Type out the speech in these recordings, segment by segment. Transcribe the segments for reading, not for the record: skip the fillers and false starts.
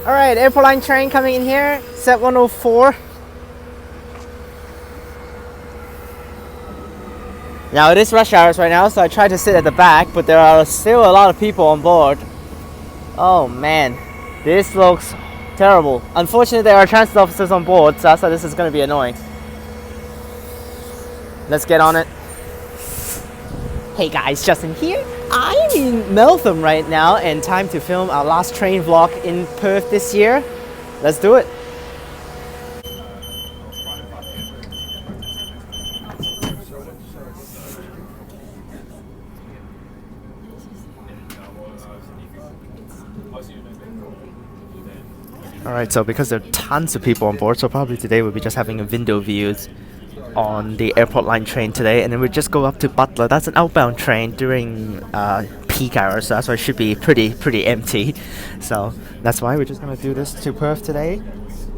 Alright, airport line train coming in here, set 104. Now it is rush hours right now, so I tried to sit at the back, but there are still a lot of people on board. Oh man, this looks terrible. Unfortunately, there are transit officers on board, so that's why this is going to be annoying. Let's get on it. Hey guys, Justin here. I'm in Meltham right now, and time to film our last train vlog in Perth this year. Let's do it. Alright, so because there are tons of people on board, so probably today we'll be just having a window views on the airport line train today, and then we'll just go up to Butler. That's an outbound train during peak hours, so that's why it should be pretty empty. So that's why we're just gonna do this to Perth today.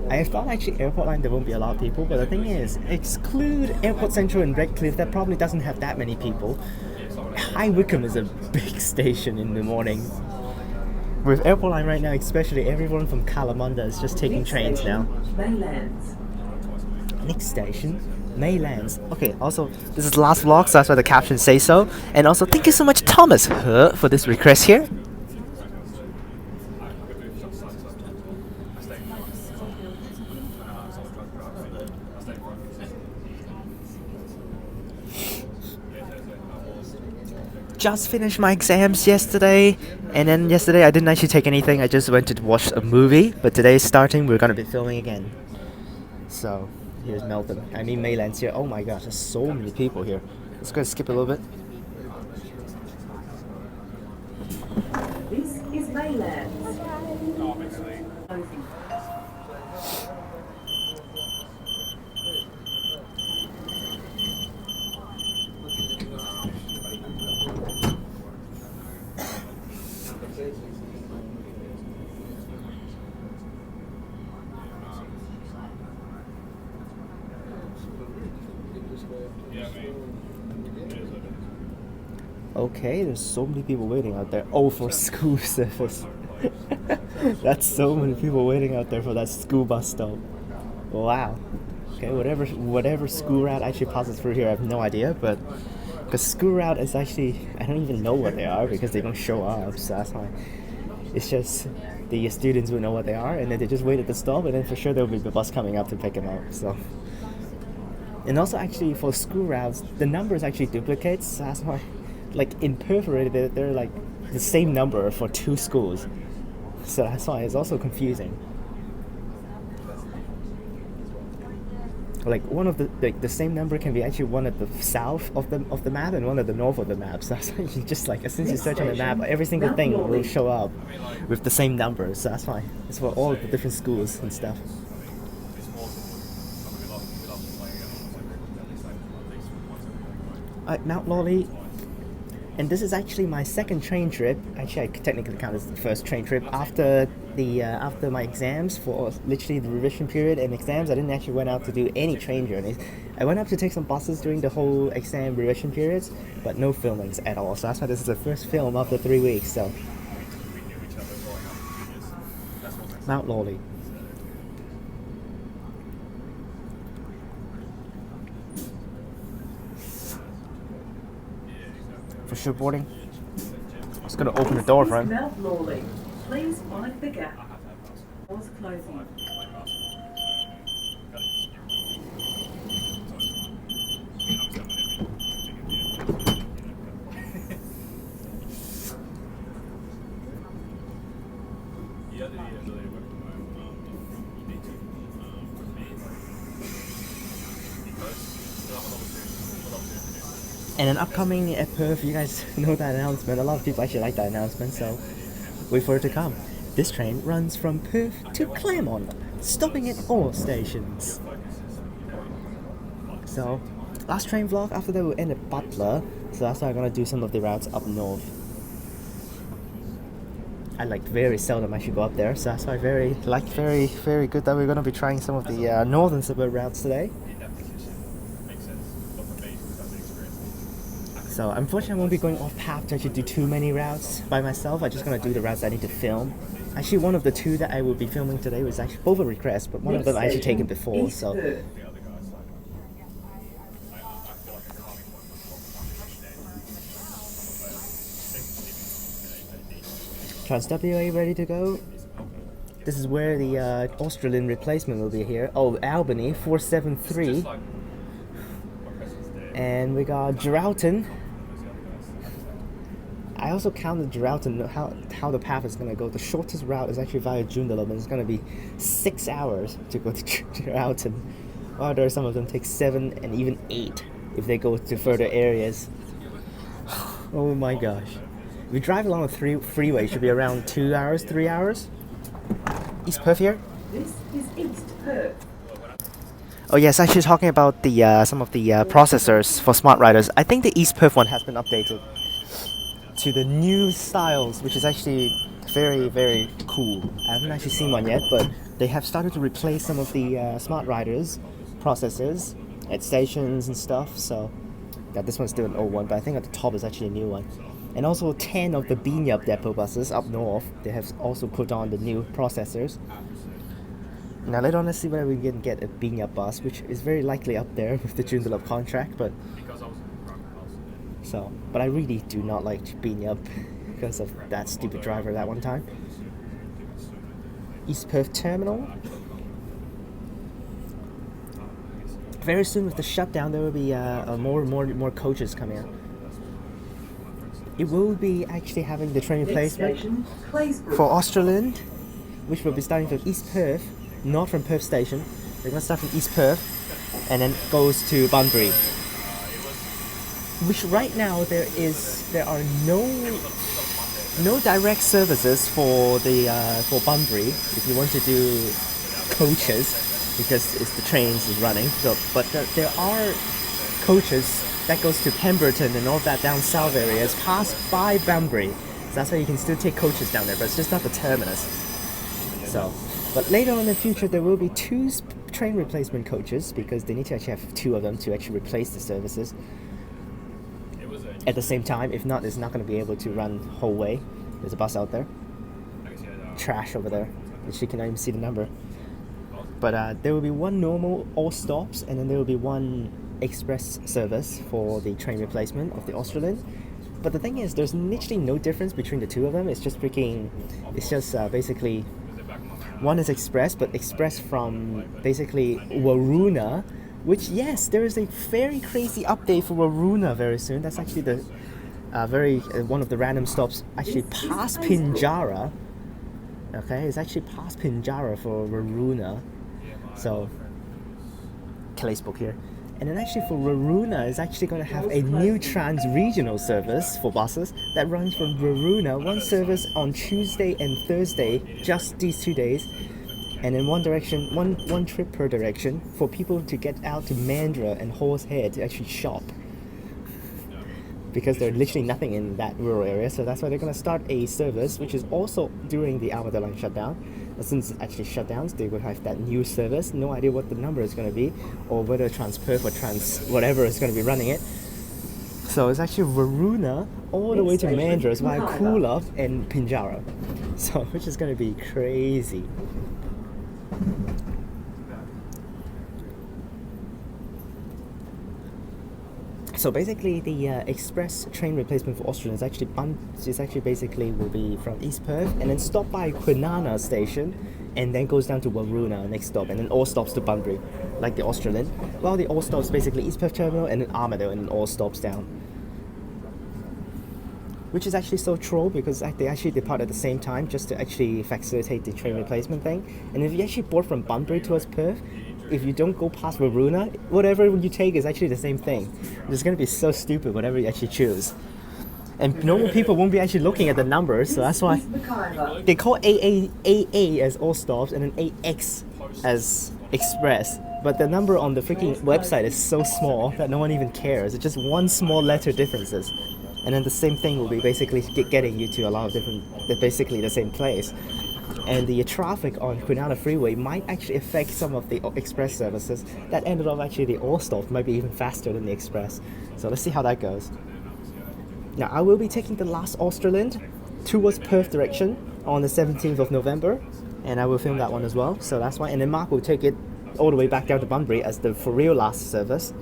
I thought actually airport line there won't be a lot of people, but the thing is, exclude Airport Central and Redcliffe, that probably doesn't have that many people. High Wycombe is a big station in the morning. With airport line right now, especially everyone from Claremont is just taking trains now. Next station, Maylands. Okay, also this is the last vlog, so that's why the captions say so. And also thank you so much Thomas for this request here. Just finished my exams yesterday, and then yesterday I didn't actually take anything. I just went to watch a movie, but today starting we're gonna be filming again. So here's Meltham. I mean Maylands here. Oh my gosh, there's so many people here. Let's go skip a little bit. This is Maylands. Okay, there's so many people waiting out there. Oh, for school service. That's so many people waiting out there for that school bus stop. Wow. Okay, whatever school route actually passes through here, I have no idea, but because school route is actually, I don't even know what they are because they don't show up, so that's why. It's just the students will know what they are, and then they just wait at the stop, and then for sure there'll be the bus coming up to pick them up. So, and also actually for school routes, the numbers actually duplicates, so that's why. Like in Perth already, they're like the same number for two schools, so that's why it's also confusing. Like one of the same number can be actually one at the south of the map and one at the north of the map. So that's why you just like as soon as you search on the map, every single thing will show up with the same number. So that's why it's for all the different schools and stuff. Mount Lawley. And this is actually my second train trip. Actually, I technically count as the first train trip after my exams, for literally the revision period and exams. I didn't actually went out to do any train journeys. I went up to take some buses during the whole exam revision periods, but no filmings at all. So that's why this is the first film after 3 weeks. So Mount Lawley. For sure boarding. I'm just gonna open the door for him. Mount Lawley. Please mind the gap. Doors closing. And then upcoming at Perth, you guys know that announcement. A lot of people actually like that announcement, so wait for it to come. This train runs from Perth to Claremont, stopping at all stations. So, last train vlog, after that we'll end at Butler, so that's why I'm gonna do some of the routes up north. I like very seldom actually go up there, so that's why very good that we're gonna be trying some of the northern suburb routes today. So unfortunately I won't be going off path to actually do too many routes by myself. I'm just gonna do the routes I need to film. Actually, one of the two that I will be filming today was actually both a request, but one of them I actually taken before, so. TransWA ready to go. This is where the Australian replacement will be here. Oh, Albany 473. And we got Geraldton. I also counted Geraldton, how the path is going to go. The shortest route is actually via Joondalup, and it's going to be 6 hours to go to Geraldton. While there are some of them take 7 and even 8 if they go to further areas. Oh my gosh. If we drive along the freeway, it should be around 2 hours, 3 hours. East Perth here. This is East Perth. Oh yes, actually talking about the some of the processors for smart riders. I think the East Perth one has been updated to the new styles, which is actually very, very cool. I haven't actually seen one yet, but they have started to replace some of the smart riders processors at stations and stuff. So yeah, this one's still an old one, but I think at the top is actually a new one. And also 10 of the Joondalup depot buses up north, they have also put on the new processors. Now later on, let's see whether we can get a Joondalup bus, which is very likely up there with the Joondalup contract, but I really do not like Joondalup because of that stupid driver that one time. East Perth Terminal. Very soon with the shutdown, there will be more coaches coming out. It will be actually having the train replacement for Australind, which will be starting from East Perth, not from Perth Station. They're going to start from East Perth and then goes to Bunbury. Which right now there are no direct services for Bunbury if you want to do coaches, because it's the trains is running. So, but there are coaches that goes to Pemberton and all that down south areas, pass by Bunbury. So that's why you can still take coaches down there, but it's just not the terminus. So, but later on in the future, there will be 2 train replacement coaches, because they need to actually have 2 of them to actually replace the services at the same time. If not, it's not going to be able to run whole way. There's a bus out there. Trash over there. And you cannot even see the number. But there will be 1 normal all stops, and then there will be 1 express service for the train replacement of the Australind. But the thing is, there's literally no difference between the 2 of them. It's just basically, one is express, but express from basically Waroona, which, yes, there is a very crazy update for Waroona very soon. That's actually the one of the random stops actually past Pinjarra. Okay, it's actually past Pinjarra for Waroona. So, Calais-book here. And then actually for Waroona is actually going to have a new trans-regional service for buses that runs from Waroona, 1 service on Tuesday and Thursday, just these 2 days, and in one direction, one trip per direction for people to get out to Mandurah and Horsehead to actually shop. Because there's literally nothing in that rural area, so that's why they're going to start a service, which is also during the Almader line shutdown. Since it's actually shutdowns, they will have that new service. No idea what the number is going to be, or whether Transperth or whatever is going to be running it. So it's actually Waroona all the way to Mandurah via Coolab and Pinjarra. So, which is going to be crazy. So basically, the express train replacement for Australind is actually basically will be from East Perth and then stop by Kwinana station, and then goes down to Waroona next stop, and then all stops to Bunbury, like the Australind. While the all stops basically East Perth Terminal and then Armadale, and then all stops down. Which is actually so troll, because they actually depart at the same time just to actually facilitate the train replacement thing. And if you actually board from Bunbury towards Perth, if you don't go past Waroona, whatever you take is actually the same thing. It's going to be so stupid whatever you actually choose. And normal people won't be actually looking at the numbers, so that's why they call AA as all stops and then AX as express. But the number on the freaking website is so small that no one even cares. It's just 1 small letter differences. And then the same thing will be basically getting you to a lot of different, basically the same place. And the traffic on Kwinana Freeway might actually affect some of the express services. That ended up actually the all stop might be even faster than the express. So let's see how that goes. Now I will be taking the last Australind towards Perth direction. on the 17th of November, and I will film that one as well. So that's why. And then Mark will take it all the way back down to Bunbury as the for real last service.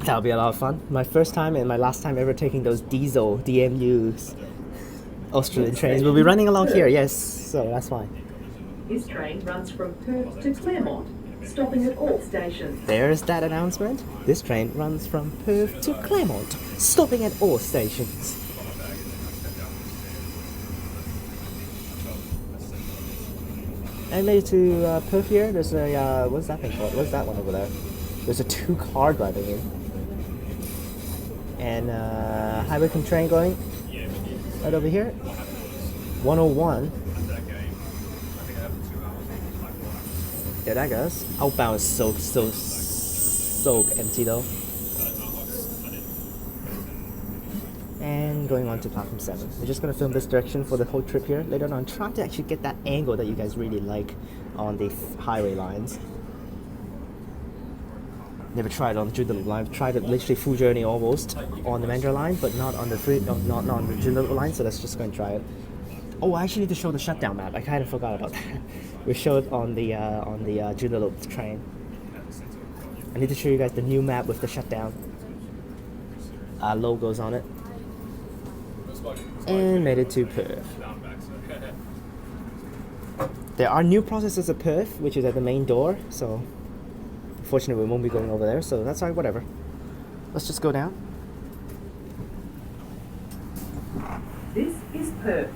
That'll be a lot of fun. My first time and my last time ever taking those diesel DMUs Australian trains. We'll be running along here, yes. So that's fine. This train runs from Perth to Claremont, stopping at all stations. There's that announcement. This train runs from Perth to Claremont, stopping at all stations. I made it to Perth here. There's a, what's that thing called? What's that one over there? There's a 2-car driving in. And highway train going right over here. 101. There that goes. Outbound is so empty though. And going on to platform 7. We're just going to film this direction for the whole trip here. Later on, try to actually get that angle that you guys really like on the highway lines. Never tried on the Joondalup line. I've tried it literally full journey almost on the Mandurah line, but not on the not on the Joondalup line. So let's just go and try it. Oh, I actually need to show the shutdown map. I kind of forgot about that. We showed on the Joondalup train. I need to show you guys the new map with the shutdown logos on it. And made it to Perth. There are new processes at Perth, which is at the main door. So unfortunately, we won't be going over there, so that's alright, whatever. Let's just go down. This is Perth.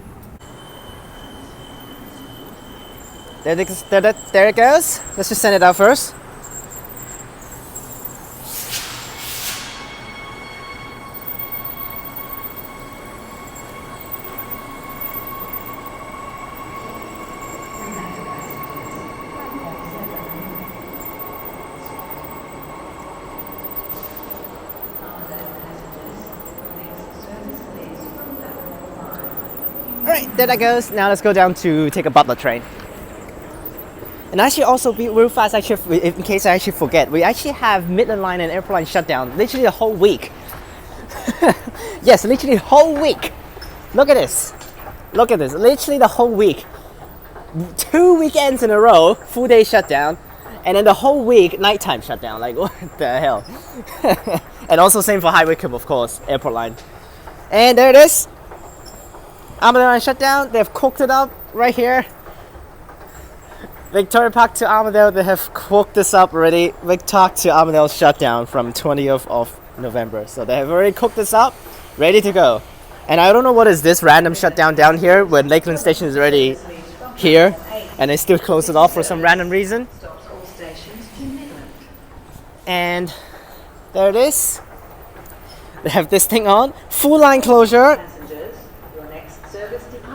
There it goes. Let's just send it out first. Alright, there that goes. Now let's go down to take a Butler train. And actually also be real fast, actually, in case I actually forget, we actually have Midland Line and Airport Line shut down literally the whole week. Yes, literally the whole week. Look at this. Look at this. Literally the whole week. 2 weekends in a row, full day shutdown. And then the whole week, nighttime shutdown. Like, what the hell? And also same for High Wycombe, of course, Airport Line. And there it is. Armadale Line shutdown. They've cooked it up right here. Victoria Park to Armadale, they have cooked this up already. Vic-Talk to Armadale shutdown from 20th of November. So they have already cooked this up, ready to go. And I don't know what is this random shutdown down here when Lakeland Station is already here and they still close it off for some random reason. And there it is. They have this thing on. Full line closure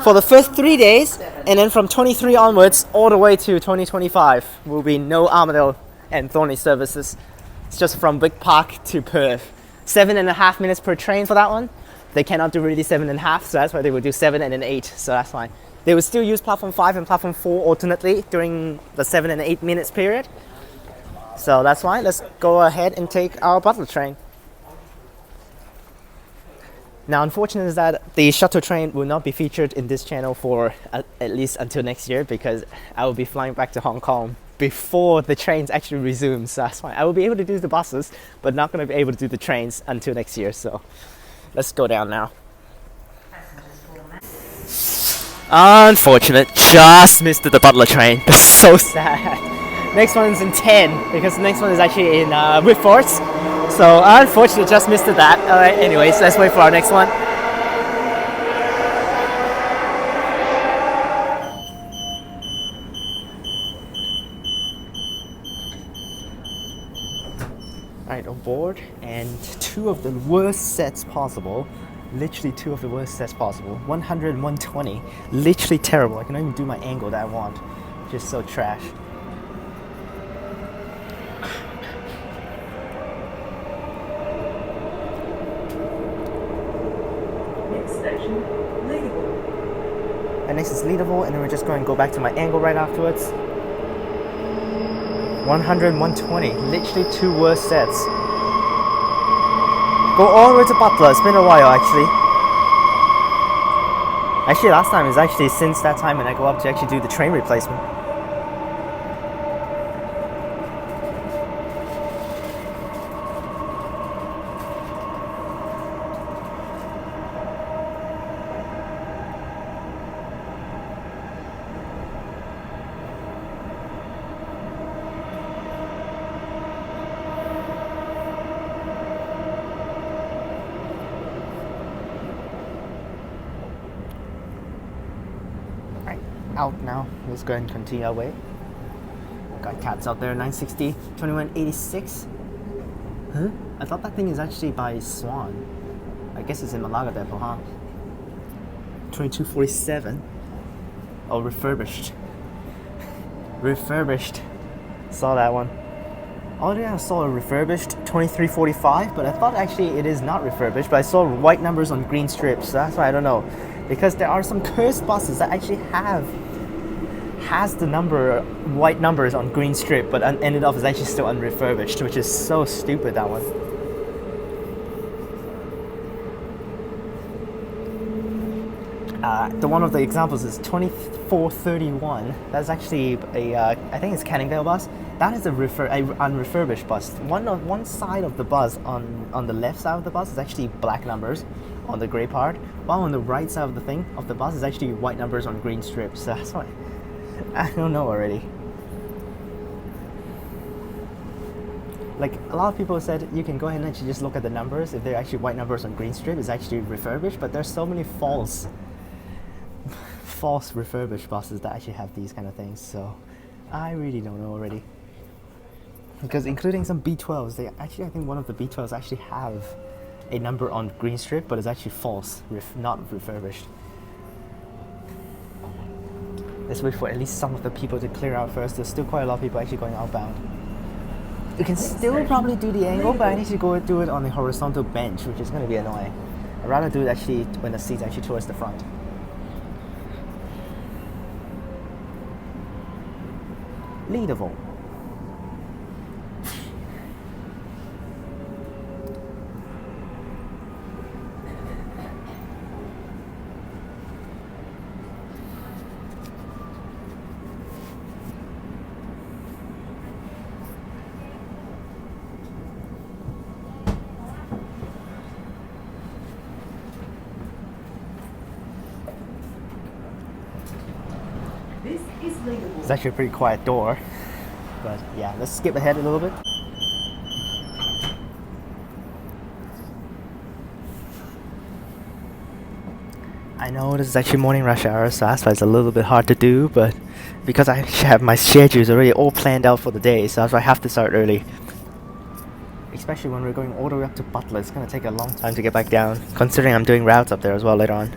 for the first 3 days, and then from 23 onwards all the way to 2025 will be no Armadale and Thorney services. It's just from Vic Park to Perth. 7.5 minutes per train for that one. They cannot do really 7.5, so that's why they will do 7 and then 8, so that's fine. They will still use platform 5 and platform 4 alternately during the 7 and 8 minutes period. So that's why. Let's go ahead and take our Butler train. Now, unfortunate is that the shuttle train will not be featured in this channel for at least until next year, because I will be flying back to Hong Kong before the trains actually resume. So that's fine. I will be able to do the buses, but not going to be able to do the trains until next year. So let's go down now. Unfortunate, just missed the Butler train. That's so sad. Next one's in 10, because the next one is actually in Whitford. So unfortunately, just missed that. Alright, anyways, let's wait for our next one. Alright, on board, and two of the worst sets possible. Literally two of the worst sets possible. 100 and 120. Literally terrible. I cannot even do my angle that I want. Just so trash. And next is Leaderville, and then we're just going to go back to my angle right afterwards. 100 and 120, literally two worst sets. Go all the way to Butler, it's been a while actually. Actually, last time is actually since that time when I go up to actually do the train replacement. Out now. Let's go and continue our way. Got cats out there. 960, 2186. Huh? I thought that thing is actually by Swan. I guess it's in Malaga Depot, huh? 2247. Oh, refurbished. Refurbished. Saw that one. Already I saw a refurbished 2345, but I thought actually it is not refurbished, but I saw white numbers on green strips, so that's why I don't know. Because there are some cursed buses that actually has the white numbers on green strip, but ended up is actually still unrefurbished, which is so stupid, that one. The one of the examples is 2431. That's actually a I think it's Canningdale bus. That is a unrefurbished bus. One side of the bus on the left side of the bus is actually black numbers on the grey part, while on the right side of the bus is actually white numbers on green strips. So that's why I don't know already. Like, a lot of people said you can go ahead and actually just look at the numbers. If they're actually white numbers on green strip, it's actually refurbished, but there's so many false refurbished buses that actually have these kind of things, so I really don't know already. Because including some B12s, I think one of the B12s actually have a number on green strip, but it's actually false, not refurbished. Let's wait for at least some of the people to clear out first. There's still quite a lot of people actually going outbound. You can still probably do the angle, but I need to go do it on the horizontal bench, which is going to be annoying. I'd rather do it actually when the seat's actually towards the front. Leadable. It's actually a pretty quiet door, but yeah, let's skip ahead a little bit. I know this is actually morning rush hour, so that's why it's a little bit hard to do, but because I have my schedules already all planned out for the day, so that's why I have to start early. Especially when we're going all the way up to Butler, it's going to take a long time to get back down, considering I'm doing routes up there as well later on.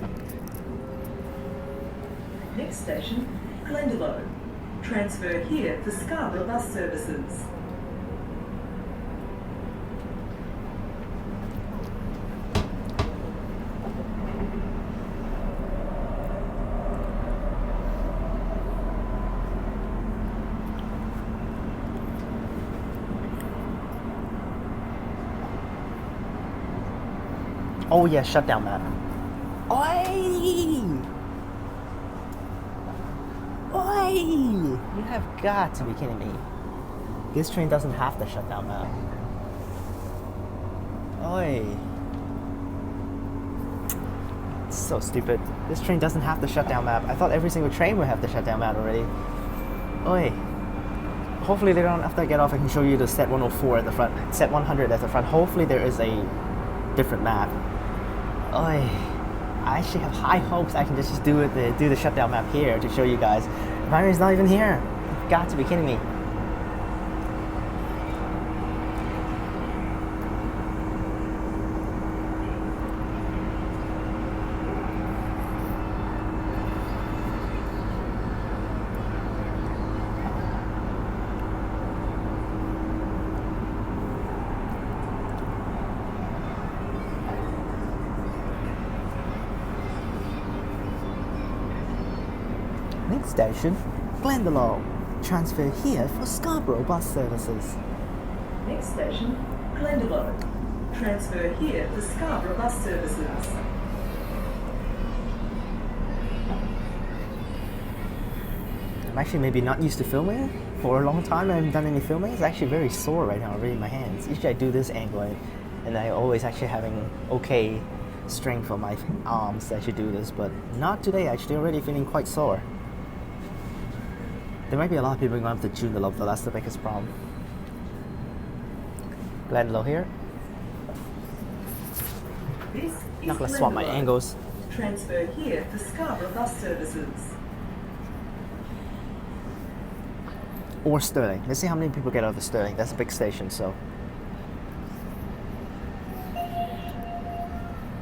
Next station, Joondalup. Transfer here for Scarborough bus services. Oh yeah, shutdown map. Oi! Oi! You have got to be kidding me. This train doesn't have the shutdown map. Oi! It's so stupid. This train doesn't have the shutdown map. I thought every single train would have the shutdown map already. Oi! Hopefully later on after I get off I can show you the set 104 at the front, set 100 at the front. Hopefully there is a different map. Oi! I actually have high hopes I can just do the shutdown map here to show you guys. Bombardier not even here. You've got to be kidding me. Next station, Joondalup. Transfer here for Scarborough bus services. Next station, Joondalup. Transfer here for Scarborough bus services. I'm actually maybe not used to filming for a long time. I haven't done any filming. It's actually very sore right now, really, my hands. Usually I do this angle, and I always actually having okay strength on my arms to actually do this, but not today. Actually, already feeling quite sore. There might be a lot of people going up to Joondalup, though. That's the biggest problem. Glendalough here. This Not is gonna swap my Glendalough. angles. Transfer here for Scarborough bus services. Or Stirling. Let's see how many people get out of Stirling. That's a big station, so.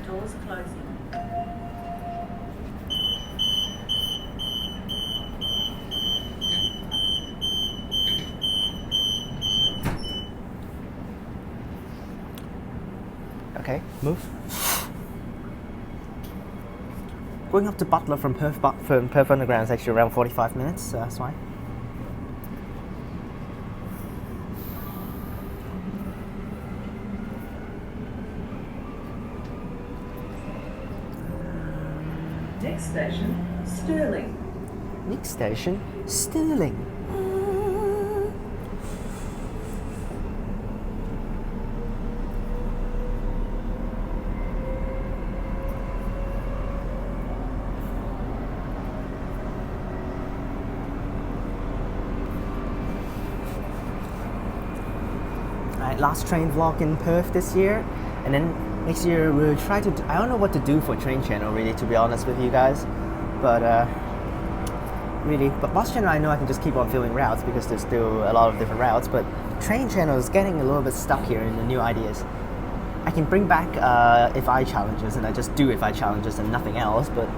Doors closing. Okay, move. Going up to Butler from Perth Underground is actually around 45 minutes, so that's fine. Next station, Stirling. Next station, Stirling. Alright, last train vlog in Perth this year, and then next year we'll try to. I don't know what to do for Train Channel, really, to be honest with you guys, but bus channel I know I can just keep on filming routes because there's still a lot of different routes. But Train Channel is getting a little bit stuck here in the new ideas. I can bring back if I challenges, and I just do if I challenges and nothing else. But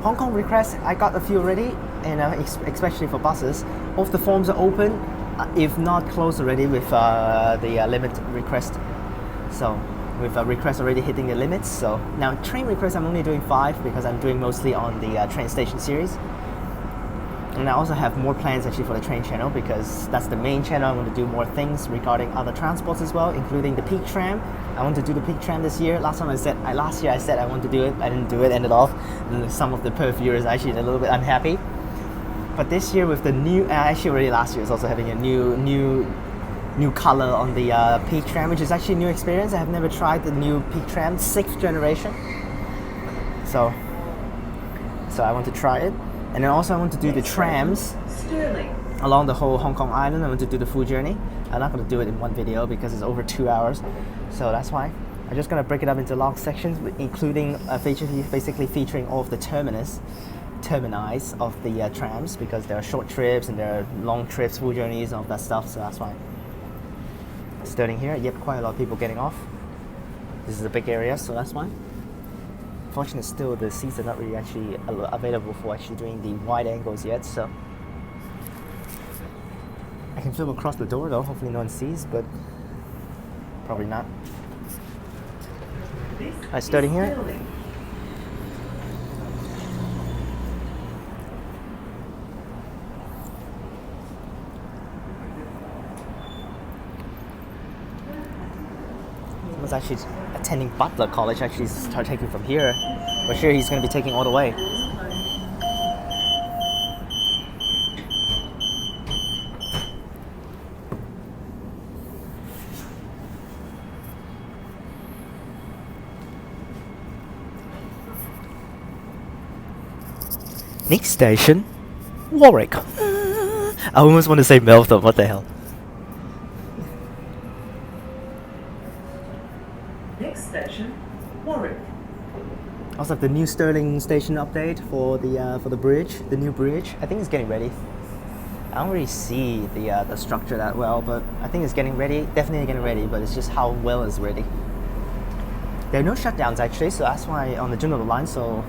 Hong Kong requests, I got a few already, and especially for buses. All of the forms are open, if not closed already with the limit request. So with requests already hitting the limits. So now train requests I'm only doing 5 because I'm doing mostly on the train station series. And I also have more plans actually for the train channel because that's the main channel. I want to do more things regarding other transports as well, including the peak tram. I want to do the peak tram this year. Last year I said I want to do it. I didn't do it, ended off. And some of the Perth viewers are actually a little bit unhappy. But this year with the new, actually already last year is also having a new color on the peak tram, which is actually a new experience. I have never tried the new peak tram, 6th generation. So I want to try it. And then also I want to do the trams Stirling. along the whole Hong Kong island. I want to do the full journey. I'm not going to do it in one video because it's over 2 hours. So that's why. I'm just going to break it up into long sections, including basically featuring all of the termini of the trams, because there are short trips and there are long trips, full journeys, and all that stuff. So that's why. Starting here, yep, quite a lot of people getting off. This is a big area, so that's why. Fortunately, still the seats are not really actually available for actually doing the wide angles yet, so I can film across the door though. Hopefully no one sees, but probably not. Alright, starting here. Stirling. Someone's actually attending Butler College. Actually, start taking from here. But sure, he's going to be taking all the way. Next station, Warwick. I almost want to say Meltham. What the hell? Next station, Warwick. Also, have the new Stirling station update for the bridge, the new bridge. I think it's getting ready. I don't really see the structure that well, but I think it's getting ready. Definitely getting ready, but it's just how well it's ready. There are no shutdowns actually, so that's why on the Joondalup line. So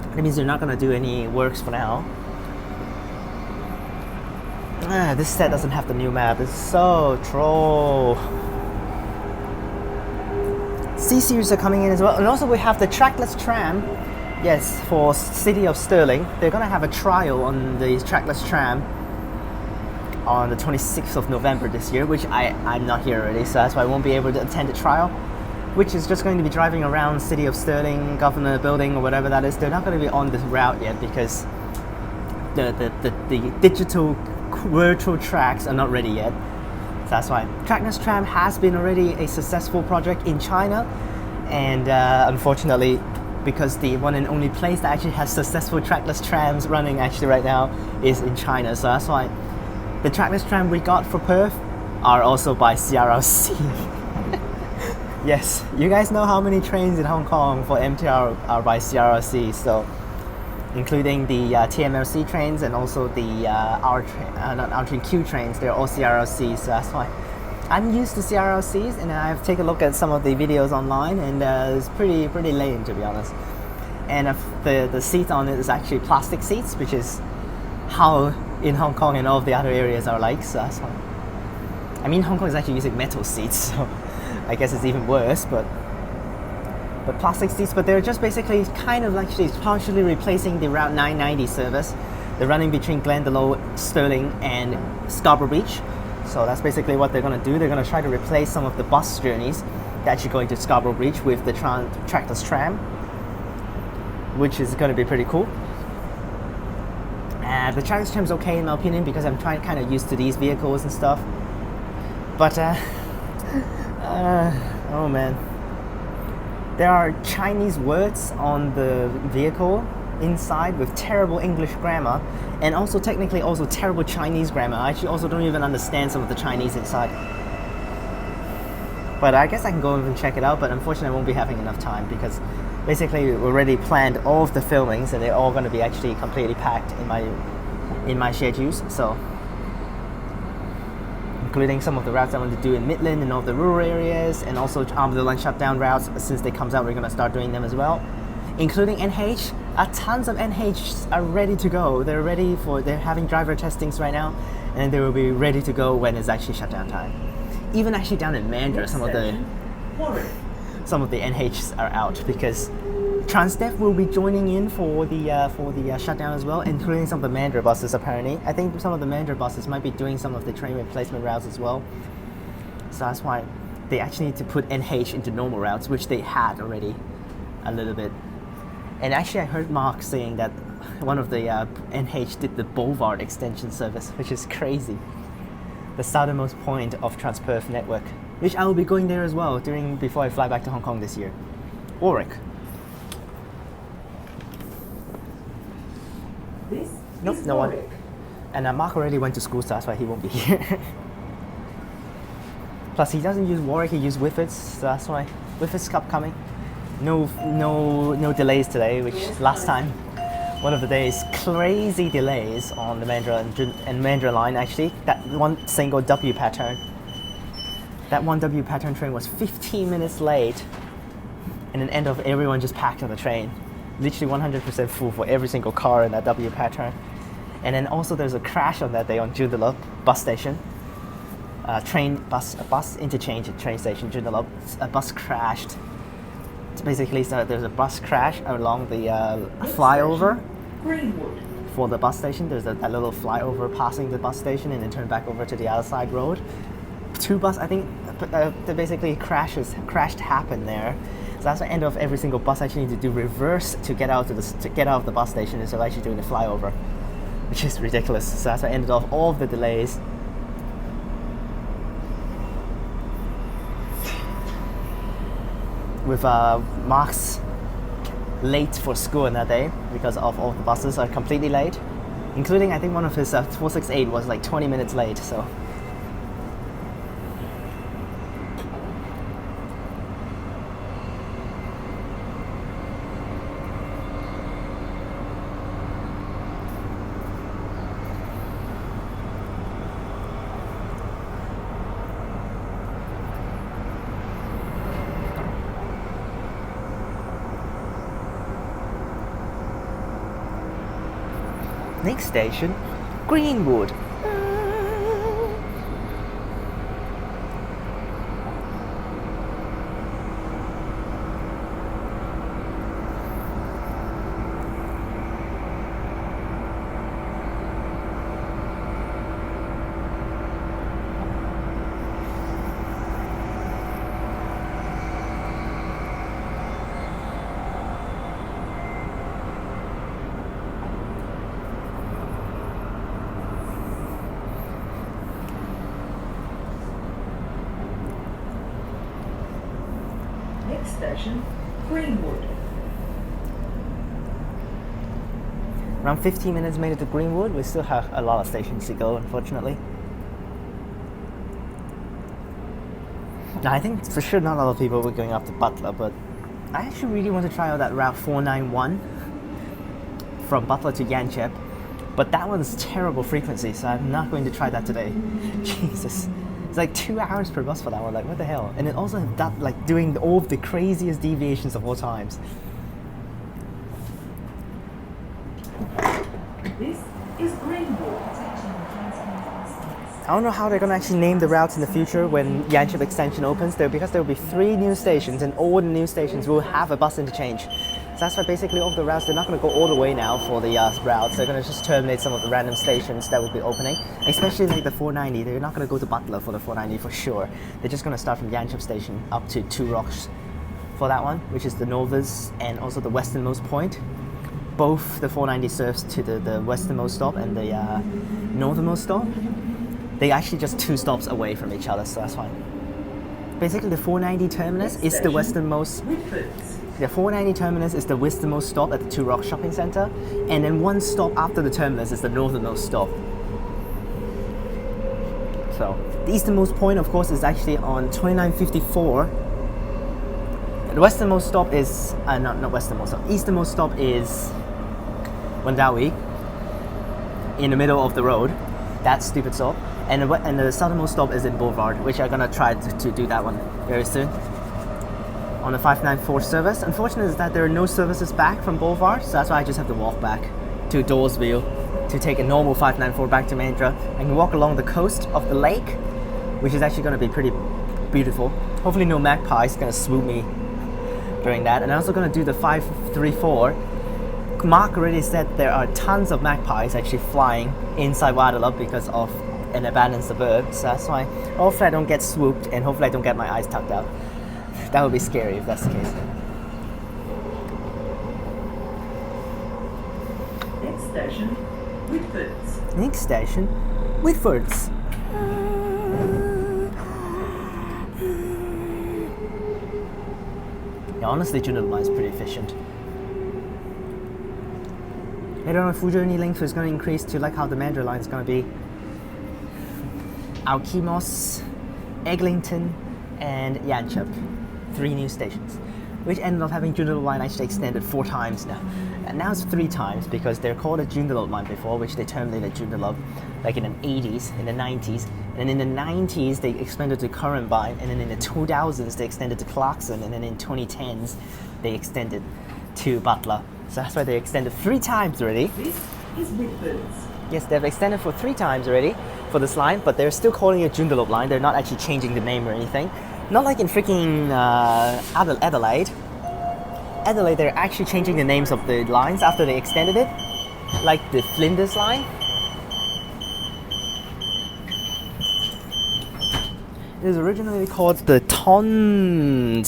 that means they're not gonna do any works for now. This set doesn't have the new map. It's so troll. C-series are coming in as well, and also we have the Trackless tram. Yes, for City of Stirling, they're gonna have a trial on the Trackless tram on the 26th of November this year, which I'm not here already, so that's why I won't be able to attend the trial. which is just going to be driving around City of Stirling, Governor Building, or whatever that is. They're not going to be on this route yet because the digital virtual tracks are not ready yet. So that's why Trackless Tram has been already a successful project in China, and unfortunately, because the one and only place that actually has successful trackless trams running actually right now is in China. So that's why the trackless tram we got for Perth are also by CRRC. Yes, you guys know how many trains in Hong Kong for MTR are by CRRC, so including the TMLC trains and also the R3Q trains, they're all CRRC, so that's why I'm used to CRLCs, and I've taken a look at some of the videos online, and it's pretty lame, to be honest. And the seat on it is actually plastic seats, which is how in Hong Kong and all of the other areas are like, so that's why. I mean, Hong Kong is actually using metal seats, so I guess it's even worse, but plastic seats, but they're just basically kind of actually partially replacing the Route 990 service. They're running between Joondalup, Stirling and Scarborough Beach. So that's basically what they're going to do. They're going to try to replace some of the bus journeys that actually going to Scarborough Beach with the Trackless tram, which is going to be pretty cool. The Trackless tram is okay in my opinion because I'm trying kind of used to these vehicles and stuff. But oh man, there are Chinese words on the vehicle inside with terrible English grammar, and also technically also terrible Chinese grammar. I actually also don't even understand some of the Chinese inside. But I guess I can go and check it out, but unfortunately I won't be having enough time because basically we already planned all of the filmings and they're all going to be actually completely packed in my schedules, so including some of the routes I want to do in Midland and all the rural areas, and also the lunch shutdown routes. Since they comes out, we're going to start doing them as well, including NH. Tons of NHs are ready to go. They're having driver testings right now, and they will be ready to go when it's actually shutdown time. Even actually down in Mandurah, some of the NHs are out because Transperth will be joining in for the shutdown as well, including some of the Mandurah buses apparently. I think some of the Mandurah buses might be doing some of the train replacement routes as well. So that's why they actually need to put NH into normal routes, which they had already a little bit. And actually I heard Mark saying that one of the NH did the Boulevard extension service, which is crazy. The southernmost point of Transperth network, which I will be going there as well before I fly back to Hong Kong this year. Warwick. Nope, no one. And Mark already went to school, so that's why he won't be here. Plus he doesn't use Warwick, he uses Whifford's, so that's why Whifford's Cup coming. No delays today, which last time, one of the days, crazy delays on the Mandurah line actually. That one single W pattern. That one W pattern train was 15 minutes late, and then end of everyone just packed on the train. Literally 100% full for every single car in that W pattern. And then also there's a crash on that day on Joondalup bus station. Bus interchange at train station Joondalup. A bus crashed. Basically, so there's a bus crash along the flyover for the bus station. There's a little flyover passing the bus station and then turn back over to the other side road. Two bus, I think, basically crashed happened there. So that's the end of every single bus actually need to do reverse to get out of the bus station instead of actually doing the flyover, which is ridiculous. So that's the end of all of the delays. With Mark's late for school on that day because of all the buses are completely late, including I think one of his 468 was like 20 minutes late, so. Next station, Greenwood. Next station, Greenwood. Around 15 minutes made it to Greenwood. We still have a lot of stations to go, unfortunately. Now, I think for sure not a lot of people were going up to Butler, but I actually really want to try out that route 491 from Butler to Yanchep, but that one's terrible frequency, so I'm not going to try that today. Jesus. It's like 2 hours per bus for that one, like what the hell? And it also have that, like doing all of the craziest deviations of all times. This is Greenwood. I don't know how they're going to actually name the routes in the future when Yanchep extension opens, because there will be 3 new stations, and all the new stations will have a bus interchange. So that's why basically all of the routes, they're not going to go all the way now for the routes. They're going to just terminate some of the random stations that will be opening, especially like the 490. They're not going to go to Butler for the 490 for sure. They're just going to start from Yanchep station up to Two Rocks for that one, which is the northernmost and also the westernmost point. Both the 490 serves to the westernmost stop and the northernmost stop. They actually just 2 stops away from each other, so that's fine. Basically, the 490 terminus is the westernmost. The 490 terminus is the westernmost stop at the Two Rocks Shopping Centre, and then 1 stop after the terminus is the northernmost stop. So the easternmost point, of course, is actually on 2954. The westernmost stop is not westernmost. So easternmost stop is Joondalup, in the middle of the road. That stupid stop. And the southernmost stop is in Boulevard, which I'm gonna try to do that one very soon on the 594 service. Unfortunately is that there are no services back from Boulevard, so that's why I just have to walk back to Dawesville to take a normal 594 back to Mandurah. I can walk along the coast of the lake, which is actually gonna be pretty beautiful. Hopefully no magpies gonna swoop me during that. And I'm also gonna do the 534. Mark already said there are tons of magpies actually flying inside Joondalup because of an abandoned suburb, so that's why hopefully I don't get swooped and hopefully I don't get my eyes tucked out. That would be scary if that's the case. Next station, Whitfords. Next station, Whitfords. Yeah, honestly, Joondalup line is pretty efficient. I don't know if full journey length is going to increase to like how the Mandurah line is going to be. Alkimos, Eglinton, and Yanchep, 3 new stations, which ended up having Joondalup line actually extended 4 times now. And now it's 3 times because they're called a Joondalup line before, which they terminated Joondalup like in the 80s, in the 90s, and then in the 90s they expanded to Claremont, and then in the 2000s they extended to Clarkson, and then in 2010s they extended to Butler. So that's why they extended 3 times already. This is Whitfords. Yes, they've extended for 3 times already for this line, but they're still calling it Joondalup line. They're not actually changing the name or anything. Not like in freaking Adelaide. Adelaide, they're actually changing the names of the lines after they extended it, like the Flinders line. It was originally called the Tonsley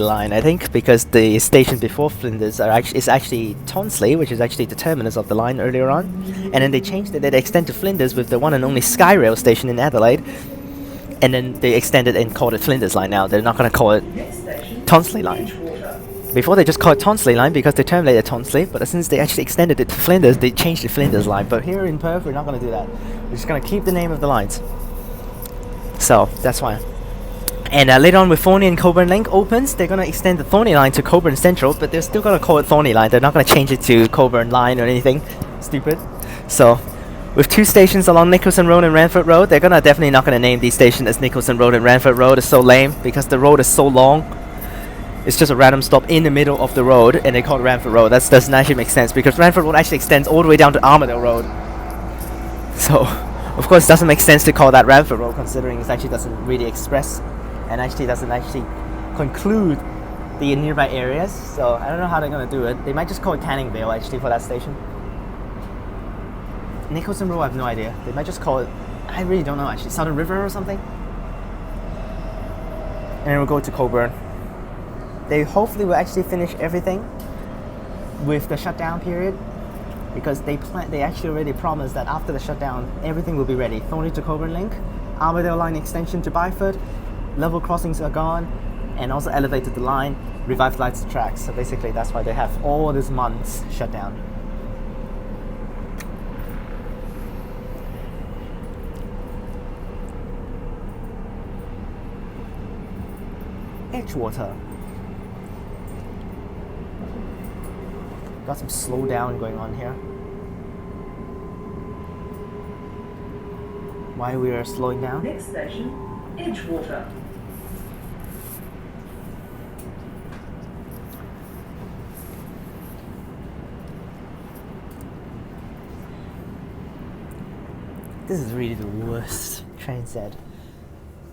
line, I think, because the station before Flinders is actually Tonsley, which is actually the terminus of the line earlier on. And then they changed it, they extended to Flinders with the one and only Skyrail station in Adelaide. And then they extended and called it Flinders line now. They're not going to call it Tonsley line. Before they just called it Tonsley line because they terminated Tonsley, but since they actually extended it to Flinders, they changed the Flinders line. But here in Perth, we're not going to do that. We're just going to keep the name of the lines. So that's why. And later on, when Thorney and Coburn Link opens, they're going to extend the Thorney line to Coburn Central, but they're still going to call it Thorney line. They're not going to change it to Coburn line or anything stupid. So with 2 stations along Nicholson Road and Ranford Road, they're definitely not going to name these stations as Nicholson Road and Ranford Road. It's so lame because the road is so long. It's just a random stop in the middle of the road, and they call it Ranford Road. That doesn't actually make sense because Ranford Road actually extends all the way down to Armadale Road. So of course, it doesn't make sense to call that Ranford Road, considering it actually doesn't really express and actually doesn't actually conclude the nearby areas. So I don't know how they're going to do it. They might just call it Canning Vale actually for that station. Nicholson Road, I have no idea. They might just call it, I really don't know actually, Southern River or something. And then we'll go to Coburn. They hopefully will actually finish everything with the shutdown period, because they actually already promised that after the shutdown, everything will be ready. Thorney to Coburn Link, Armadale line extension to Byford, level crossings are gone, and also elevated the line, revitalized the tracks. So basically that's why they have all these months shut down. Edgewater. Got some slowdown going on here. Why we are slowing down? Next station, Edgewater. This is really the worst train set.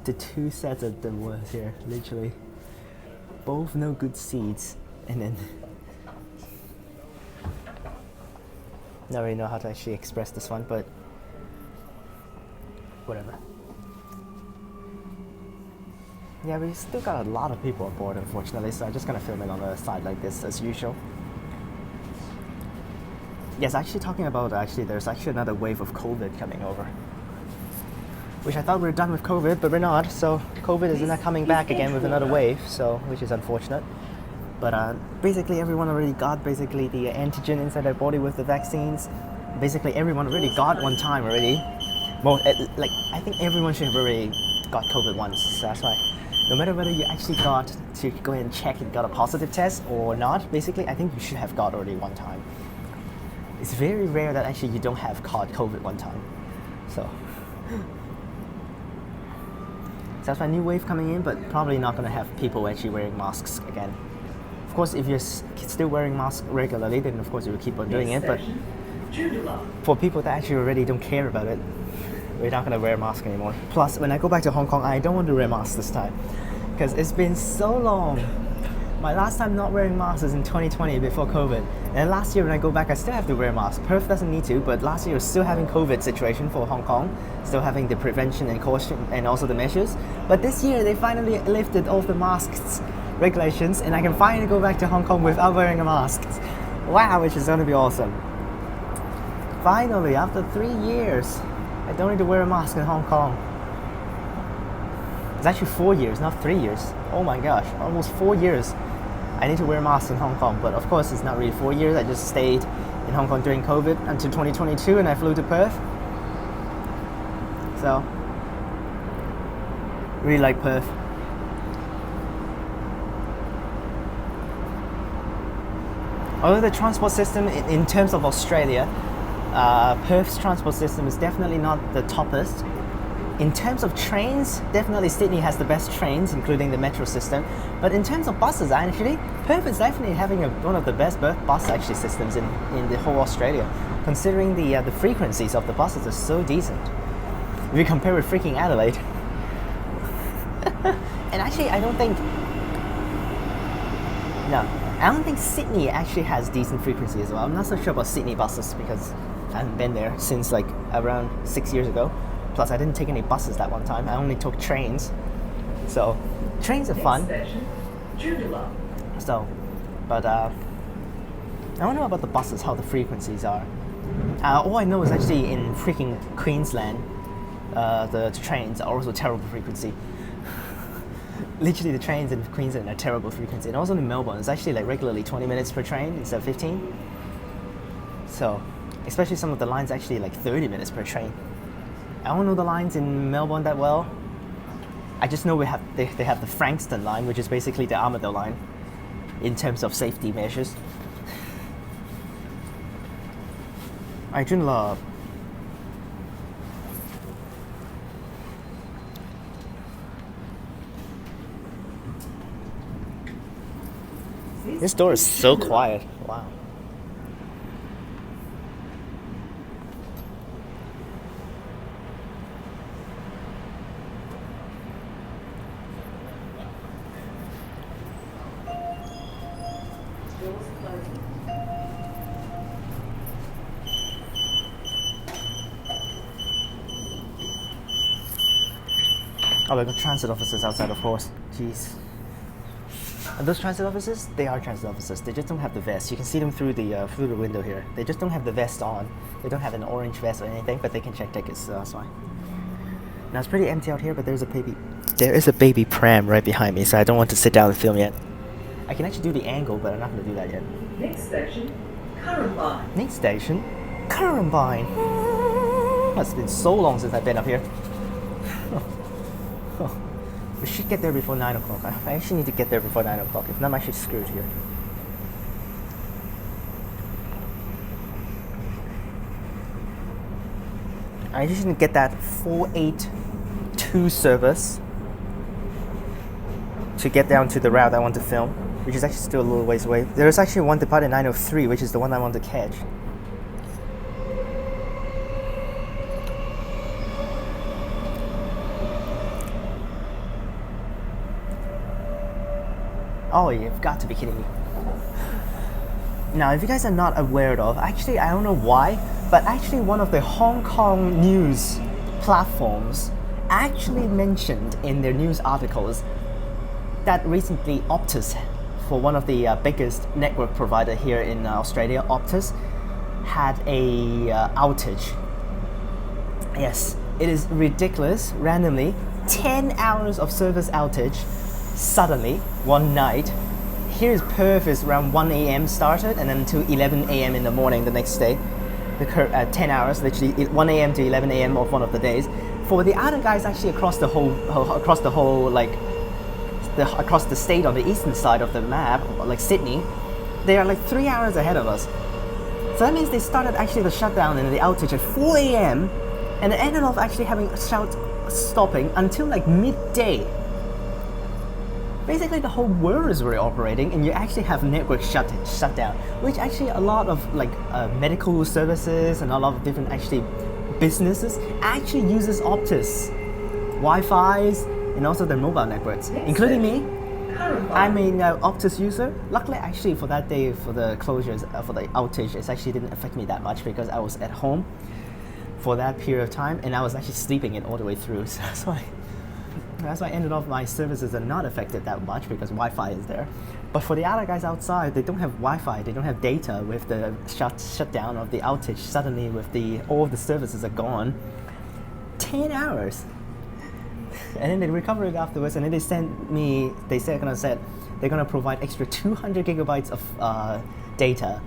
The two sets are the worst here, literally. Both no good seats, and then not really know how to actually express this one, but whatever. Yeah, we still got a lot of people on board, unfortunately, so I'm just gonna film it on the side like this as usual. Yes, actually talking about there's actually another wave of COVID coming over. Which I thought we were done with COVID, but we're not, so COVID is not coming back again with another wave, so which is unfortunate. But basically everyone already got basically the antigen inside their body with the vaccines. Basically everyone already got one time already. Well, like I think everyone should have already got COVID once, so that's why. No matter whether you actually got to go ahead and check and got a positive test or not, basically I think you should have got already one time. It's very rare that actually you don't have caught COVID one time. So that's why new wave coming in, but probably not going to have people actually wearing masks again. Of course, if you're still wearing masks regularly, then of course you will keep on doing it, but for people that actually already don't care about it, we're not going to wear a mask anymore. Plus, when I go back to Hong Kong, I don't want to wear masks this time, because it's been so long. My last time not wearing masks is in 2020 before COVID. And last year when I go back, I still have to wear a mask. Perth doesn't need to, but last year was still having COVID situation for Hong Kong, still having the prevention and caution and also the measures. But this year they finally lifted all the masks regulations, and I can finally go back to Hong Kong without wearing a mask. Wow, which is going to be awesome. Finally, after 3 years, I don't need to wear a mask in Hong Kong. It's actually 4 years, not 3 years. Oh my gosh, almost 4 years. I need to wear a mask in Hong Kong, but of course it's not really 4 years. I just stayed in Hong Kong during COVID until 2022, and I flew to Perth. So, really like Perth. Although the transport system in terms of Australia, Perth's transport system is definitely not the toppest. In terms of trains, definitely Sydney has the best trains, including the metro system. But in terms of buses, actually, Perth is definitely having one of the best bus actually systems in the whole Australia, considering the frequencies of the buses are so decent. If you compare with freaking Adelaide. And actually, I don't think Sydney actually has decent frequency as well. I'm not so sure about Sydney buses because I haven't been there since like around 6 years ago. Plus, I didn't take any buses that one time. I only took trains. So, trains are fun. Joondalup. So, but I don't know about the buses, how the frequencies are. All I know is actually in freaking Queensland, the trains are also terrible frequency. Literally, the trains in Queensland are terrible frequency. And also in Melbourne, it's actually like regularly 20 minutes per train instead of 15. So, especially some of the lines actually like 30 minutes per train. I don't know the lines in Melbourne that well. I just know they have the Frankston line, which is basically the Armadale line in terms of safety measures. Alright, Joondalup. This door is so quiet. Wow. Oh, we've got transit officers outside, of course. Jeez. Are those transit officers? They are transit officers. They just don't have the vest. You can see them through the window here. They just don't have the vest on. They don't have an orange vest or anything, but they can check tickets, so that's fine. Now it's pretty empty out here, but there is a baby pram right behind me, so I don't want to sit down and film yet. I can actually do the angle, but I'm not going to do that yet. Next station, Claremont. Next station, Claremont. Oh, it's been so long since I've been up here. We should get there before 9 o'clock. I actually need to get there before 9 o'clock. If not, I'm actually screwed here. I just need to get that 482 service to get down to the route I want to film, which is actually still a little ways away. There's actually one departing 903, which is the one I want to catch. Oh, you've got to be kidding me. Now, if you guys are not aware of, actually, I don't know why, but actually one of the Hong Kong news platforms actually mentioned in their news articles that recently Optus, for one of the biggest network provider here in Australia, Optus, had a outage. Yes, it is ridiculous, randomly, 10 hours of service outage, suddenly, one night. Here's Perth is around 1 a.m. started, and then to 11 a.m. in the morning the next day. 10 hours, literally 1 a.m. to 11 a.m. of one of the days. For the other guys actually across the whole across the state on the eastern side of the map, like Sydney, they are like 3 hours ahead of us. So that means they started actually the shutdown and the outage at 4 a.m. and it ended up actually having stopping until like midday. Basically the whole world is reoperating and you actually have network shutdown, which actually a lot of like medical services and a lot of different actually businesses actually uses Optus Wi-Fi's and also their mobile networks, including me. I'm an Optus user. Luckily actually for that day, for the closures, for the outage, it actually didn't affect me that much because I was at home for that period of time and I was actually sleeping it all the way through, so that's why I ended up my services are not affected that much because Wi-Fi is there. But for the other guys outside, they don't have Wi-Fi, they don't have data with the shutdown of the outage. Suddenly with all of the services are gone. 10 hours. And then they recover it afterwards and then they said they're gonna provide extra 200 gigabytes of data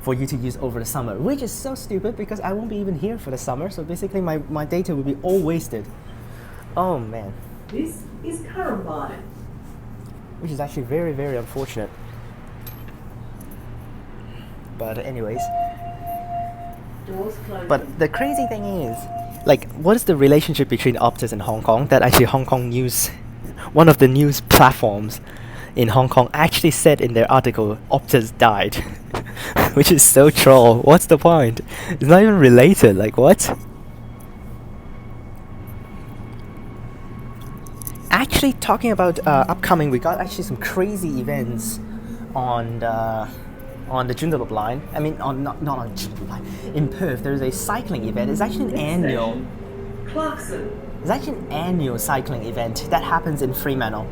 for you to use over the summer, which is so stupid because I won't be even here for the summer, so basically my data will be all wasted. Oh man. This is Claremont. Which is actually very, very unfortunate. But anyways. Doors closing. But the crazy thing is, like, what is the relationship between Optus and Hong Kong? That actually Hong Kong news, one of the news platforms in Hong Kong actually said in their article, Optus died. Which is so troll. What's the point? It's not even related, like what? Actually, talking about upcoming, we got actually some crazy events on the Joondalup line. I mean, not on Joondalup line. In Perth, there's a cycling event. It's actually an annual. Clarkson. It's actually an annual cycling event that happens in Fremantle.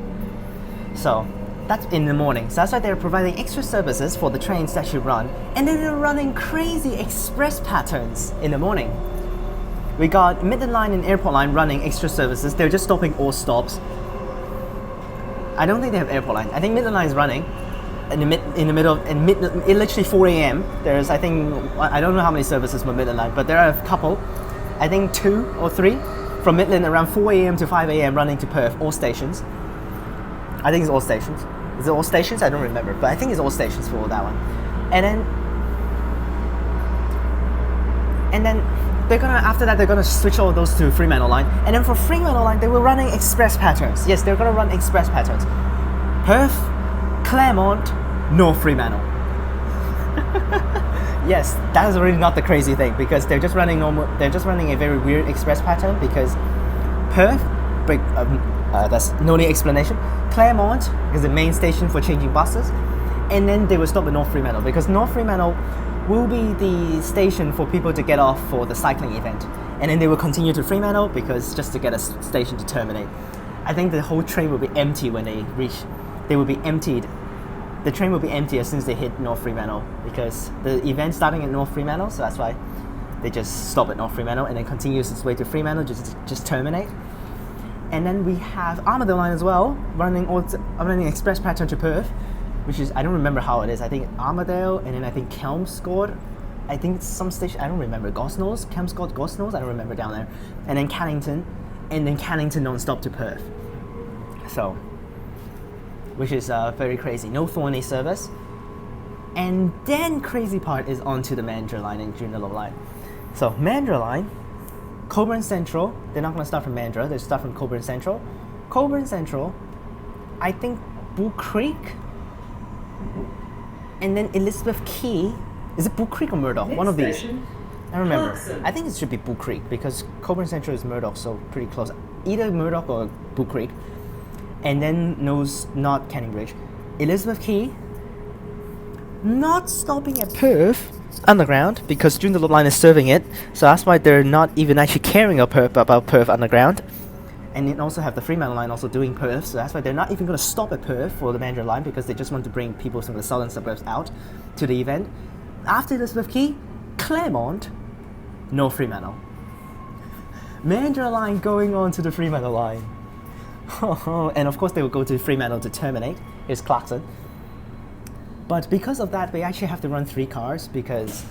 So that's in the morning. So that's why they're providing extra services for the trains that you run, and then they're running crazy express patterns in the morning. We got Midland Line and Airport Line running extra services. They're just stopping all stops. I don't think they have Airport Line. I think Midland Line is running literally 4 a.m. There's, I think, I don't know how many services from Midland Line, but there are a couple. I think 2 or 3 from Midland around 4 a.m. to 5 a.m. running to Perth, all stations. I think it's all stations. Is it all stations? I don't remember, but I think it's all stations for that one. And then after that they're gonna switch all those to Fremantle Line, and then for Fremantle Line they were running express patterns. Yes, they're gonna run express patterns. Perth, Claremont, North Fremantle. Yes, that is really not the crazy thing because they're just running normal. They're just running a very weird express pattern because Perth, that's no need explanation. Claremont is the main station for changing buses, and then they will stop at North Fremantle because North Fremantle will be the station for people to get off for the cycling event, and then they will continue to Fremantle because just to get a station to terminate. I think the whole train will be empty when they reach. They will be emptied. The train will be empty as soon as they hit North Fremantle because the event starting at North Fremantle, so that's why they just stop at North Fremantle and then continues its way to Fremantle, just terminate. And then we have Armadale line as well, running express pattern to Perth, which is, I don't remember how it is. I think Armadale, and then I think Kelmscourt. I think it's some station, I don't remember. Gosnells, Kelmscourt, Gosnells, I don't remember down there. And then Cannington, non-stop to Perth. So, which is very crazy. No Thorney service. And then crazy part is onto the Mandurah line and Joondalup line. So Mandurah line, Coburn Central, they're not going to start from Mandurah, they start from Coburn Central. Coburn Central, I think Bull Creek, and then Elizabeth Quay. Is it Bull Creek or Murdoch? Next one of these. station, I don't remember. Clarkson. I think it should be Bull Creek because Coburn Central is Murdoch, so pretty close. Either Murdoch or Bull Creek. And then not Canning Bridge. Elizabeth Quay, not stopping at Perth Underground because Joondalup line is serving it, so that's why they're not even actually caring about Perth Underground. And then also have the Fremantle line also doing Perth, so that's why they're not even going to stop at Perth for the Mandurah line because they just want to bring people from the southern suburbs out to the event. After Elizabeth Quay, Claremont, no Fremantle. Mandurah line going on to the Fremantle line. And of course they will go to Fremantle to terminate. Here's Clarkson. But because of that, they actually have to run 3 cars because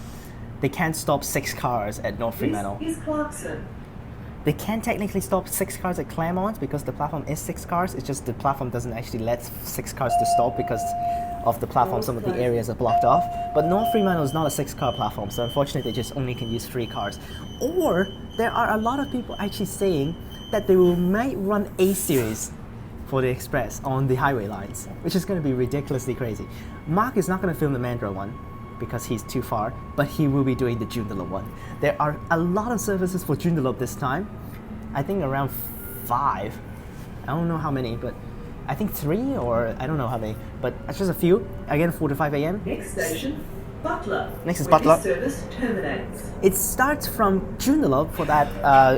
they can't stop 6 cars at North Fremantle. This is Clarkson. They can technically stop 6 cars at Claremont because the platform is 6 cars. It's just the platform doesn't actually let 6 cars to stop because of the platform. Some of the areas are blocked off. But North Fremantle is not a 6-car platform, so unfortunately they just only can use 3 cars. Or there are a lot of people actually saying that they might run A series for the express on the highway lines, which is going to be ridiculously crazy. Mark is not going to film the Mandurah one because he's too far, but he will be doing the Joondalup one. There are a lot of services for Joondalup this time. I think around 5. I don't know how many, but I think 3 or I don't know how many, but it's just a few. Again, 4 to 5 a.m. Next station, Butler. Next is where Butler. this service terminates. It starts from Joondalup for that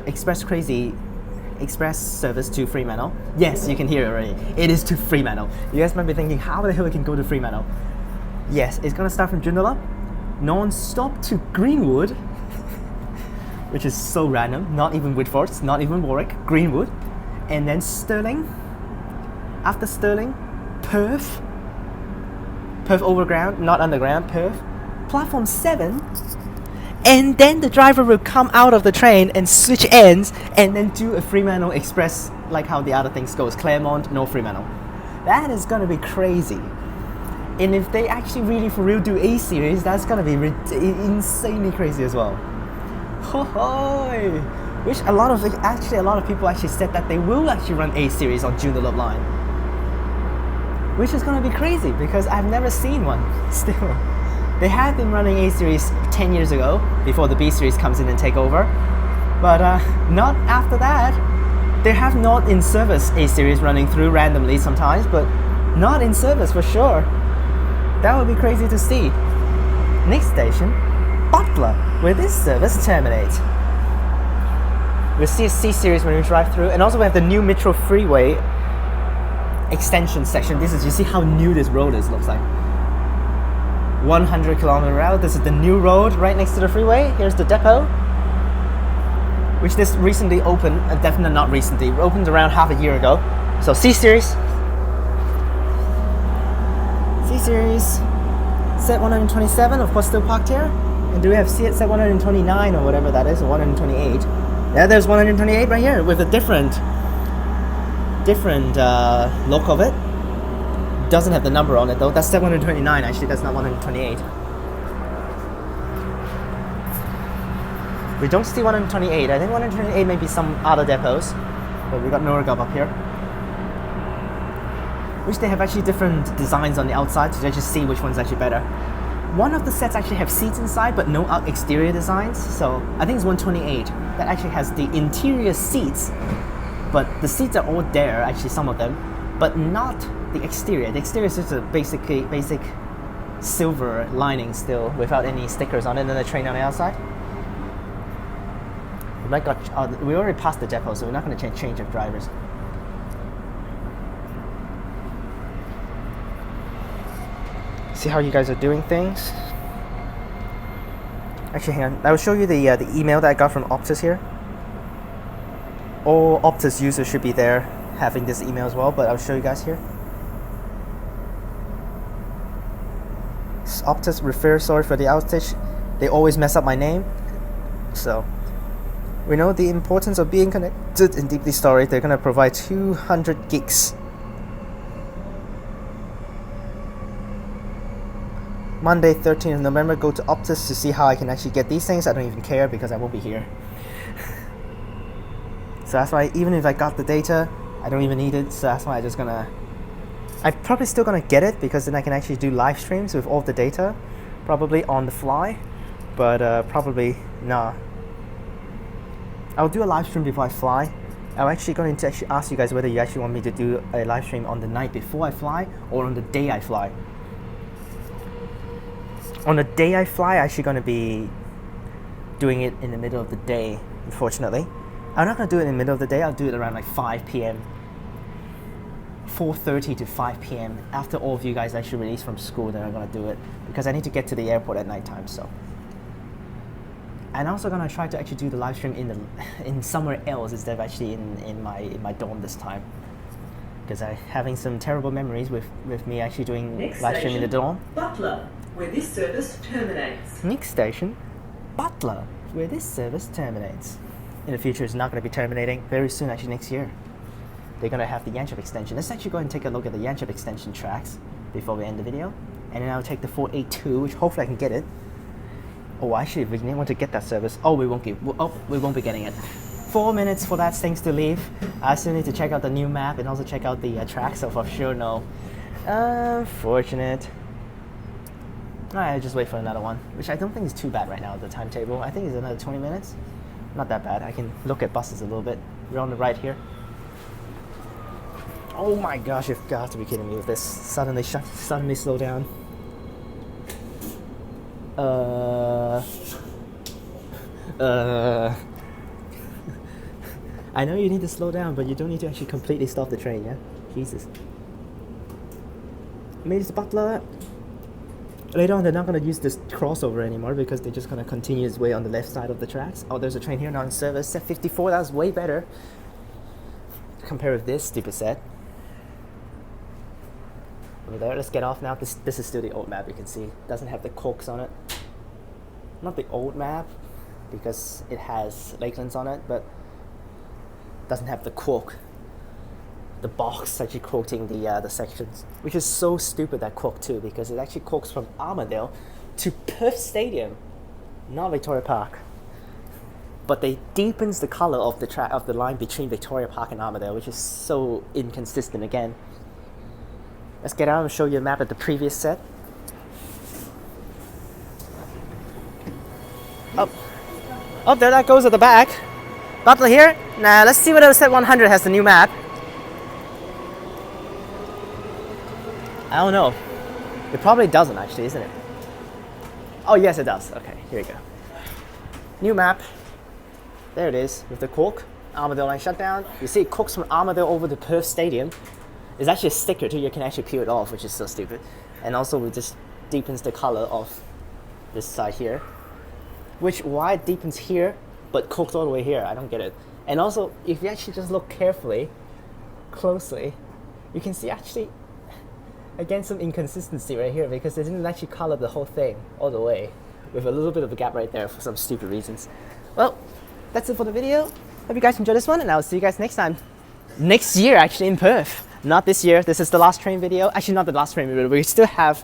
express service to Fremantle. Yes, you can hear it already. It is to Fremantle. You guys might be thinking, how the hell it can go to Fremantle? Yes, it's gonna start from Joondalup, non-stop to Greenwood, which is so random. Not even Whitfords, not even Warwick, Greenwood, and then Stirling. After Stirling, Perth overground, not underground, Perth, platform 7. And then the driver will come out of the train and switch ends and then do a Fremantle Express like how the other things goes. Claremont, no Fremantle. That is gonna be crazy. And if they actually really for real do A series, that's gonna be insanely crazy as well. Which a lot of people actually said that they will actually run A series on Joondalup line. Which is gonna be crazy because I've never seen one still. They have been running A series 10 years ago, before the B series comes in and take over. But not after that. They have not in service A series running through randomly sometimes, but not in service for sure. That would be crazy to see. Next station, Butler, where this service terminates. We'll see a C series when we drive through, and also we have the new Metro Freeway extension section. This is, you see how new this road is, looks like. 100 kilometer route. This is the new road right next to the freeway. Here's the depot, which this recently opened, definitely not recently, opened around half a year ago. So C series, set 127, of course still parked here. And do we have set 129 or whatever that is, or 128? Yeah, there's 128 right here with a different look of it. Doesn't have the number on it though. That's set 129 actually, that's not 128. We don't see 128. I think 128 may be some other depots. But we got Norgub up here. Which they have actually different designs on the outside, so you just see which one's actually better. One of the sets actually have seats inside, but no exterior designs. So I think it's 128 that actually has the interior seats, but the seats are all there, actually some of them, but not the exterior. The exterior is just a basic silver lining still, without any stickers on it, and then the train on the outside. We already passed the depot, so we're not going to change of drivers. See how you guys are doing things? Actually, hang on. I will show you the email that I got from Optus here. All Optus users should be there having this email as well, but I'll show you guys here. Optus refer sorry for the outage. They always mess up my name. So we know the importance of being connected in deeply storage. They're gonna provide 200 gigs. Monday 13th of November, go to Optus to see how I can actually get these things. I don't even care because I won't be here. So that's why even if I got the data, I don't even need it. So that's why I'm probably still gonna get it because then I can actually do live streams with all the data, probably on the fly. But probably nah. I'll do a live stream before I fly. I'm actually going to actually ask you guys whether you actually want me to do a live stream on the night before I fly or on the day I fly. On the day I fly, I'm actually going to be doing it in the middle of the day, unfortunately. I'm not going to do it in the middle of the day, I'll do it around like 5 p.m. 4:30 to 5 p.m. After all of you guys actually release from school, then I'm going to do it. Because I need to get to the airport at night time, so. And I'm also going to try to actually do the live stream in somewhere else instead of actually in my dorm this time. Because I'm having some terrible memories with me actually doing Next live stream in the dorm. Butler, where this service terminates. Next station, Butler, where this service terminates. In the future, it's not going to be terminating very soon, actually next year. They're going to have the Yanchep extension. Let's actually go and take a look at the Yanchep extension tracks before we end the video. And then I'll take the 482, which hopefully I can get it. Oh, actually, if we didn't want to get that service, we won't be getting it. 4 minutes for that things to leave. I still need to check out the new map and also check out the track, so for sure no. Unfortunate. Alright, I'll just wait for another one, which I don't think is too bad right now, the timetable. I think it's another 20 minutes. Not that bad. I can look at buses a little bit. We're on the right here. Oh my gosh, you've got to be kidding me with this. Suddenly slow down. I know you need to slow down, but you don't need to actually completely stop the train, yeah? Jesus. Made it to Butler. Later on, they're not going to use this crossover anymore because they're just going to continue its way on the left side of the tracks. Oh, there's a train here now in service. Set 54, that's way better. Compare with this stupid set. Over there, let's get off now. This is still the old map, you can see. It doesn't have the corks on it. Not the old map, because it has Lakelands on it, but doesn't have the cork. The box actually quoting the sections, which is so stupid, that cork too, because it actually corks from Armadale to Perth Stadium, not Victoria Park. But they deepens the color of the line between Victoria Park and Armadale, which is so inconsistent again. Let's get out and show you a map at the previous set. Oh, there that goes at the back. Butler here. Now let's see whether set 100 has the new map. I don't know. It probably doesn't actually, isn't it? Oh yes, it does. Okay, here we go. New map. There it is with the cork. Armadale line shutdown. You see it corks from Armadale over to Perth Stadium. It's actually a sticker too. You can actually peel it off, which is so stupid. And also it just deepens the color of this side here. Why it deepens here, but corks all the way here? I don't get it. And also, if you actually just look carefully, closely, you can see actually, again, some inconsistency right here because they didn't actually color the whole thing all the way, with a little bit of a gap right there for some stupid reasons. Well, that's it for the video. Hope you guys enjoyed this one, and I'll see you guys next time. Next year, actually, in Perth. Not this year. This is the last train video. Actually, not the last train video. We still have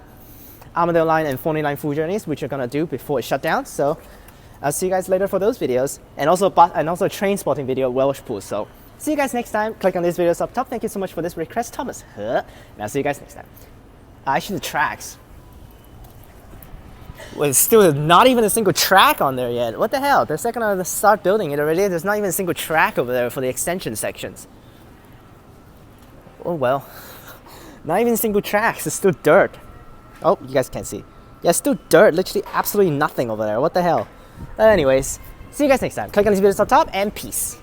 Armadale line and 49 full journeys, which we're gonna do before it shut down. So I'll see you guys later for those videos, and also a train spotting video, Welsh Pool. So see you guys next time. Click on these videos up top. Thank you so much for this request, Thomas. And I'll see you guys next time. Actually, the tracks. Well, it's still not even a single track on there yet. What the hell? They're gonna start building it already. There's not even a single track over there for the extension sections. Oh well. Not even a single tracks. It's still dirt. Oh, you guys can't see. Yeah, it's still dirt. Literally absolutely nothing over there. What the hell? Anyways, see you guys next time. Click on these videos up top, and peace.